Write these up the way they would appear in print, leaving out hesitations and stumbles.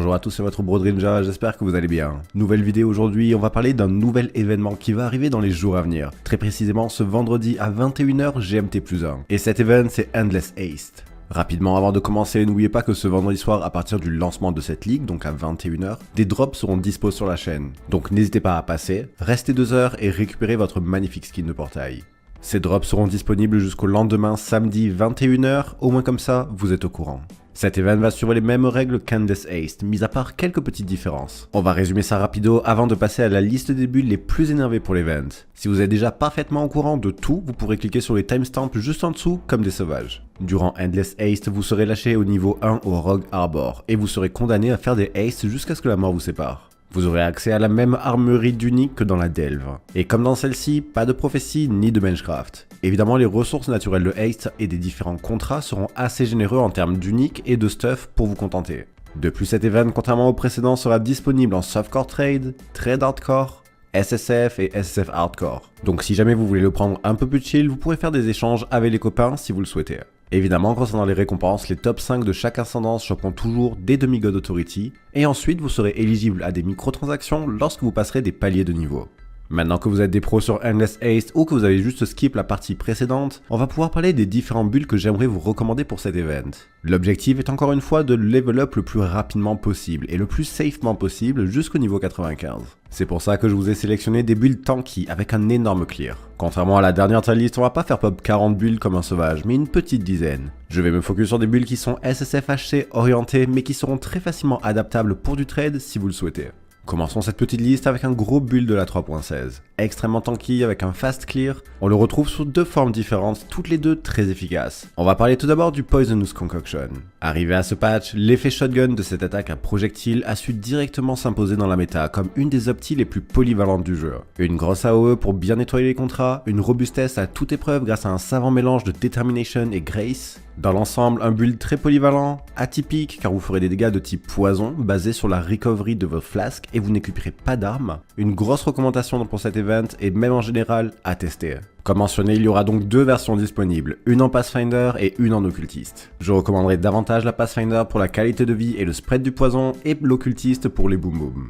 Bonjour à tous, c'est votre Brodrinja, j'espère que vous allez bien. Nouvelle vidéo aujourd'hui, on va parler d'un nouvel événement qui va arriver dans les jours à venir. Très précisément ce vendredi à 21h GMT+1. Et cet événement c'est Endless Haste. Rapidement avant de commencer, n'oubliez pas que ce vendredi soir, à partir du lancement de cette ligue, donc à 21h, des drops seront dispo sur la chaîne. Donc n'hésitez pas à passer, restez 2 heures et récupérez votre magnifique skin de portail. Ces drops seront disponibles jusqu'au lendemain samedi 21h, au moins comme ça, vous êtes au courant. Cet event va suivre les mêmes règles qu'Endless Haste, mis à part quelques petites différences. On va résumer ça rapido avant de passer à la liste des builds les plus énervés pour l'event. Si vous êtes déjà parfaitement au courant de tout, vous pourrez cliquer sur les timestamps juste en dessous comme des sauvages. Durant Endless Haste, vous serez lâché au niveau 1 au Rogue Harbor, et vous serez condamné à faire des hastes jusqu'à ce que la mort vous sépare. Vous aurez accès à la même armurerie d'unique que dans la Delve. Et comme dans celle-ci, pas de prophétie ni de benchcraft. Évidemment, les ressources naturelles de haste et des différents contrats seront assez généreux en termes d'unique et de stuff pour vous contenter. De plus, cet event, contrairement au précédent, sera disponible en softcore trade, trade hardcore, SSF et SSF hardcore. Donc si jamais vous voulez le prendre un peu plus chill, vous pourrez faire des échanges avec les copains si vous le souhaitez. Évidemment, concernant les récompenses, les top 5 de chaque ascendance choperont toujours des demi-god authority, et ensuite vous serez éligible à des microtransactions lorsque vous passerez des paliers de niveau. Maintenant que vous êtes des pros sur Endless Haste ou que vous avez juste skip la partie précédente, on va pouvoir parler des différents builds que j'aimerais vous recommander pour cet event. L'objectif est encore une fois de level up le plus rapidement possible et le plus safement possible jusqu'au niveau 95. C'est pour ça que je vous ai sélectionné des builds tanky avec un énorme clear. Contrairement à la dernière tier list, on va pas faire pop 40 builds comme un sauvage, mais une petite dizaine. Je vais me focus sur des builds qui sont SSF-HC orientés, mais qui seront très facilement adaptables pour du trade si vous le souhaitez. Commençons cette petite liste avec un gros build de la 3.16. Extrêmement tanky avec un fast clear, on le retrouve sous deux formes différentes, toutes les deux très efficaces. On va parler tout d'abord du Poisonous Concoction. Arrivé à ce patch, l'effet shotgun de cette attaque à projectile a su directement s'imposer dans la méta comme une des optis les plus polyvalentes du jeu. Une grosse AOE pour bien nettoyer les contrats, une robustesse à toute épreuve grâce à un savant mélange de Determination et Grace. Dans l'ensemble, un build très polyvalent, atypique car vous ferez des dégâts de type poison basés sur la recovery de votre flasque et vous n'équiperez pas d'armes. Une grosse recommandation pour cet event et même en général à tester. Comme mentionné, il y aura donc deux versions disponibles, une en Pathfinder et une en occultiste. Je recommanderais davantage la Pathfinder pour la qualité de vie et le spread du poison et l'occultiste pour les boom boom.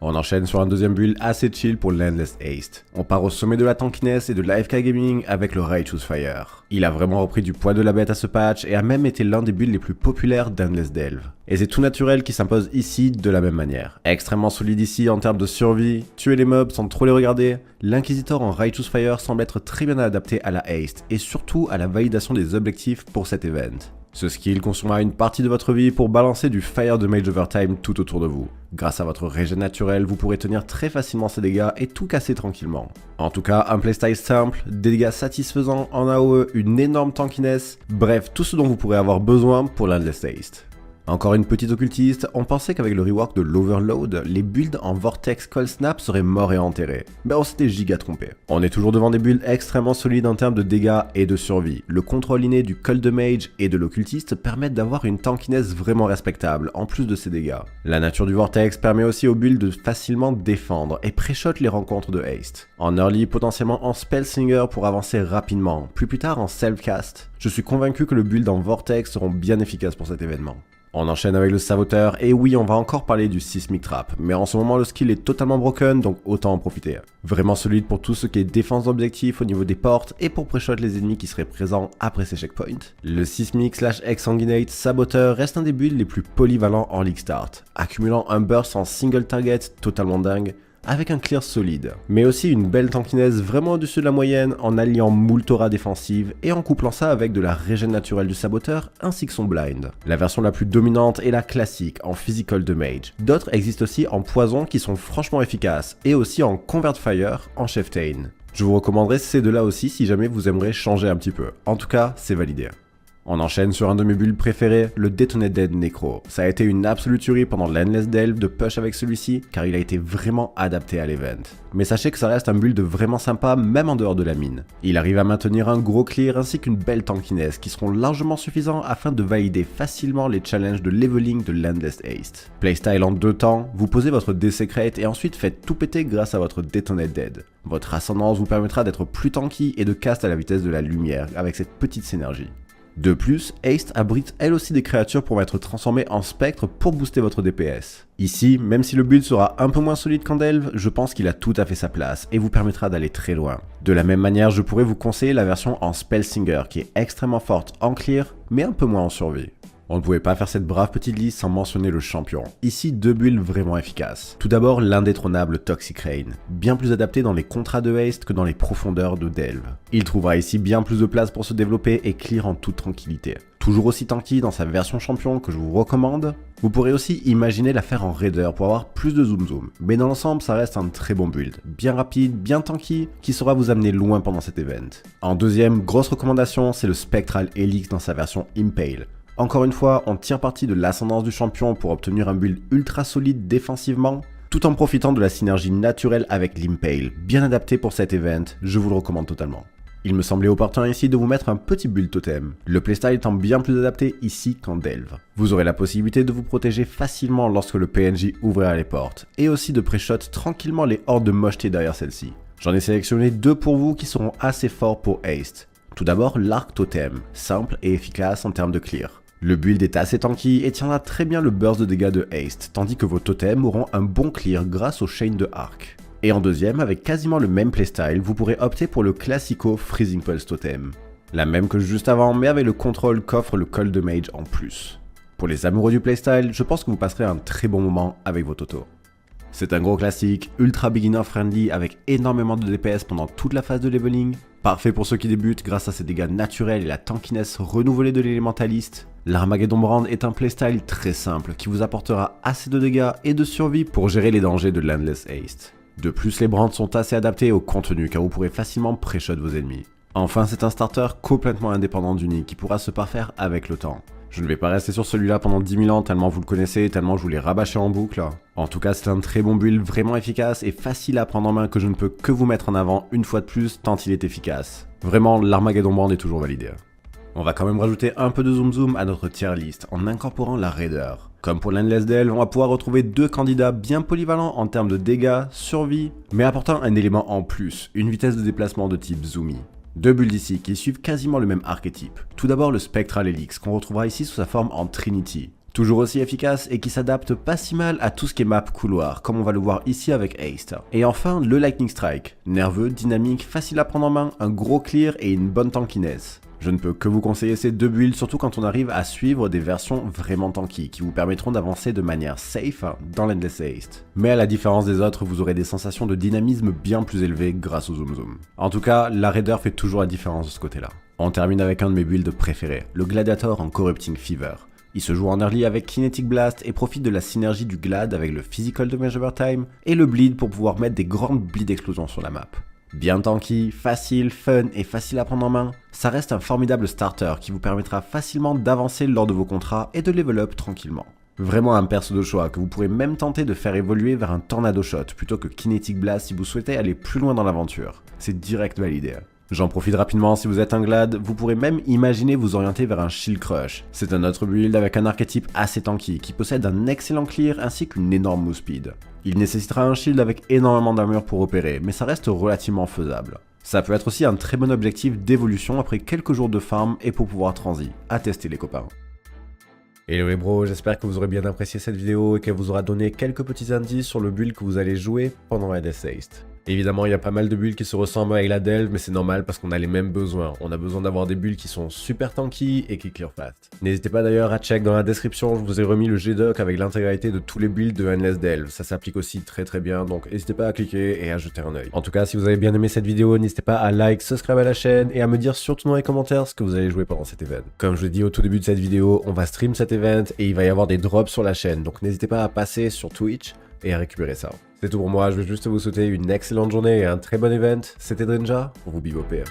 On enchaîne sur un deuxième build assez chill pour l'Endless Haste. On part au sommet de la tankiness et de l'AFK Gaming avec le Righteous Fire. Il a vraiment repris du poids de la bête à ce patch et a même été l'un des builds les plus populaires d'Endless Delve. Et c'est tout naturel qui s'impose ici de la même manière. Extrêmement solide ici en termes de survie, tuer les mobs sans trop les regarder, l'Inquisitor en Righteous Fire semble être très bien adapté à la haste et surtout à la validation des objectifs pour cet event. Ce skill consommera une partie de votre vie pour balancer du fire de mage overtime tout autour de vous. Grâce à votre régène naturelle, vous pourrez tenir très facilement ces dégâts et tout casser tranquillement. En tout cas, un playstyle simple, des dégâts satisfaisants en AOE, une énorme tankiness, bref, tout ce dont vous pourrez avoir besoin pour l'Endless Haste. Encore une petite occultiste, on pensait qu'avec le rework de l'Overload, les builds en Vortex Cold Snap seraient morts et enterrés. Mais on s'était giga trompé. On est toujours devant des builds extrêmement solides en termes de dégâts et de survie. Le contrôle inné du Cold Mage et de l'occultiste permettent d'avoir une tankiness vraiment respectable, en plus de ses dégâts. La nature du Vortex permet aussi au build de facilement défendre et pré-shot les rencontres de haste. En early, potentiellement en Spellslinger pour avancer rapidement, puis plus tard en Self-Cast. Je suis convaincu que le build en Vortex seront bien efficaces pour cet événement. On enchaîne avec le Saboteur, et oui, on va encore parler du Seismic Trap, mais en ce moment le skill est totalement broken, donc autant en profiter. Vraiment solide pour tout ce qui est défense d'objectifs au niveau des portes, et pour pré-shot les ennemis qui seraient présents après ces checkpoints. Le Seismic/Exsanguinate Saboteur reste un des builds les plus polyvalents en League Start, accumulant un burst en single target totalement dingue, avec un clear solide, mais aussi une belle tankiness vraiment au-dessus de la moyenne en alliant moult aura défensive et en couplant ça avec de la régène naturelle du saboteur ainsi que son blind. La version la plus dominante est la classique en physical de mage. D'autres existent aussi en poison qui sont franchement efficaces et aussi en convert fire en Chieftain. Je vous recommanderais ces deux-là aussi si jamais vous aimeriez changer un petit peu. En tout cas, c'est validé. On enchaîne sur un de mes builds préférés, le Detonated Necro. Ça a été une absolue tuerie pendant l'Endless Delve de push avec celui-ci, car il a été vraiment adapté à l'event. Mais sachez que ça reste un build vraiment sympa, même en dehors de la mine. Il arrive à maintenir un gros clear ainsi qu'une belle tankiness qui seront largement suffisants afin de valider facilement les challenges de leveling de l'Endless Haste. Playstyle en 2 temps, vous posez votre D-Secret et ensuite faites tout péter grâce à votre Detonated. Votre ascendance vous permettra d'être plus tanky et de cast à la vitesse de la lumière avec cette petite synergie. De plus, Haste abrite elle aussi des créatures pour être transformées en spectre pour booster votre DPS. Ici, même si le build sera un peu moins solide qu'en Delve, je pense qu'il a tout à fait sa place et vous permettra d'aller très loin. De la même manière, je pourrais vous conseiller la version en Spellsinger qui est extrêmement forte en clear, mais un peu moins en survie. On ne pouvait pas faire cette brave petite liste sans mentionner le champion. Ici, 2 builds vraiment efficaces. Tout d'abord, l'indétrônable Toxic Rain, bien plus adapté dans les contrats de Haste que dans les profondeurs de Delve. Il trouvera ici bien plus de place pour se développer et clear en toute tranquillité. Toujours aussi tanky dans sa version champion que je vous recommande. Vous pourrez aussi imaginer la faire en raider pour avoir plus de zoom, mais dans l'ensemble ça reste un très bon build, bien rapide, bien tanky, qui saura vous amener loin pendant cet event. En deuxième, grosse recommandation, c'est le Spectral Helix dans sa version Impale. Encore une fois, on tire parti de l'ascendance du champion pour obtenir un build ultra solide défensivement, tout en profitant de la synergie naturelle avec l'Impale, bien adapté pour cet event, je vous le recommande totalement. Il me semblait opportun ici de vous mettre un petit build totem, le playstyle étant bien plus adapté ici qu'en Delve. Vous aurez la possibilité de vous protéger facilement lorsque le PNJ ouvrira les portes, et aussi de pré-shot tranquillement les hordes de mocheté derrière celle-ci. J'en ai sélectionné 2 pour vous qui seront assez forts pour Haste. Tout d'abord l'arc totem, simple et efficace en termes de clear. Le build est assez tanky et tiendra très bien le burst de dégâts de Haste, tandis que vos totems auront un bon clear grâce au chain de arc. Et en deuxième, avec quasiment le même playstyle, vous pourrez opter pour le classico Freezing Pulse Totem. La même que juste avant, mais avec le contrôle qu'offre le Cold Mage en plus. Pour les amoureux du playstyle, je pense que vous passerez un très bon moment avec vos Toto. C'est un gros classique, ultra beginner friendly avec énormément de DPS pendant toute la phase de leveling. Parfait pour ceux qui débutent grâce à ses dégâts naturels et la tankiness renouvelée de l'élémentaliste. L'Armageddon Brand est un playstyle très simple qui vous apportera assez de dégâts et de survie pour gérer les dangers de l'Endless Haste. De plus, les brands sont assez adaptés au contenu car vous pourrez facilement pré-shot vos ennemis. Enfin, c'est un starter complètement indépendant d'Uni qui pourra se parfaire avec le temps. Je ne vais pas rester sur celui-là pendant 10 000 ans tellement vous le connaissez, tellement je vous l'ai rabâché en boucle. En tout cas, c'est un très bon build vraiment efficace et facile à prendre en main que je ne peux que vous mettre en avant une fois de plus tant il est efficace. Vraiment, l'Armageddon Brand est toujours validé. On va quand même rajouter un peu de zoom à notre tier list en incorporant la Raider. Comme pour l'Endless Delve, on va pouvoir retrouver 2 candidats bien polyvalents en termes de dégâts, survie, mais apportant un élément en plus, une vitesse de déplacement de type Zoomy. 2 builds ici qui suivent quasiment le même archétype. Tout d'abord le Spectral Helix qu'on retrouvera ici sous sa forme en Trinity. Toujours aussi efficace et qui s'adapte pas si mal à tout ce qui est map couloir, comme on va le voir ici avec Haste. Et enfin le Lightning Strike, nerveux, dynamique, facile à prendre en main, un gros clear et une bonne tankiness. Je ne peux que vous conseiller ces 2 builds, surtout quand on arrive à suivre des versions vraiment tanky, qui vous permettront d'avancer de manière safe dans l'Endless Haste. Mais à la différence des autres, vous aurez des sensations de dynamisme bien plus élevées grâce au zoom. En tout cas, la Raider fait toujours la différence de ce côté-là. On termine avec un de mes builds préférés, le Gladiator en Corrupting Fever. Il se joue en early avec Kinetic Blast et profite de la synergie du Glad avec le Physical Damage Over Time et le Bleed pour pouvoir mettre des grandes bleed explosions sur la map. Bien tanky, facile, fun et facile à prendre en main, ça reste un formidable starter qui vous permettra facilement d'avancer lors de vos contrats et de level up tranquillement. Vraiment un perso de choix que vous pourrez même tenter de faire évoluer vers un Tornado Shot plutôt que Kinetic Blast si vous souhaitez aller plus loin dans l'aventure. C'est direct validé. J'en profite rapidement, si vous êtes un Glad, vous pourrez même imaginer vous orienter vers un Shield Crush. C'est un autre build avec un archétype assez tanky qui possède un excellent clear ainsi qu'une énorme move speed. Il nécessitera un shield avec énormément d'armure pour opérer, mais ça reste relativement faisable. Ça peut être aussi un très bon objectif d'évolution après quelques jours de farm et pour pouvoir transi. À tester les copains. Hello les bros, j'espère que vous aurez bien apprécié cette vidéo et qu'elle vous aura donné quelques petits indices sur le build que vous allez jouer pendant Endless Haste. Évidemment, il y a pas mal de builds qui se ressemblent avec la Delve, mais c'est normal parce qu'on a les mêmes besoins. On a besoin d'avoir des builds qui sont super tanky et qui clear fast. N'hésitez pas d'ailleurs à check dans la description, je vous ai remis le G-Doc avec l'intégralité de tous les builds de Endless Delve. Ça s'applique aussi très bien, donc n'hésitez pas à cliquer et à jeter un œil. En tout cas, si vous avez bien aimé cette vidéo, n'hésitez pas à like, subscribe à la chaîne et à me dire surtout dans les commentaires ce que vous allez jouer pendant cet event. Comme je l'ai dit au tout début de cette vidéo, on va stream cet event et il va y avoir des drops sur la chaîne, donc n'hésitez pas à passer sur Twitch et à récupérer ça. C'est tout pour moi, je veux juste vous souhaiter une excellente journée et un très bon event. C'était Drenja, pour vous bivoper.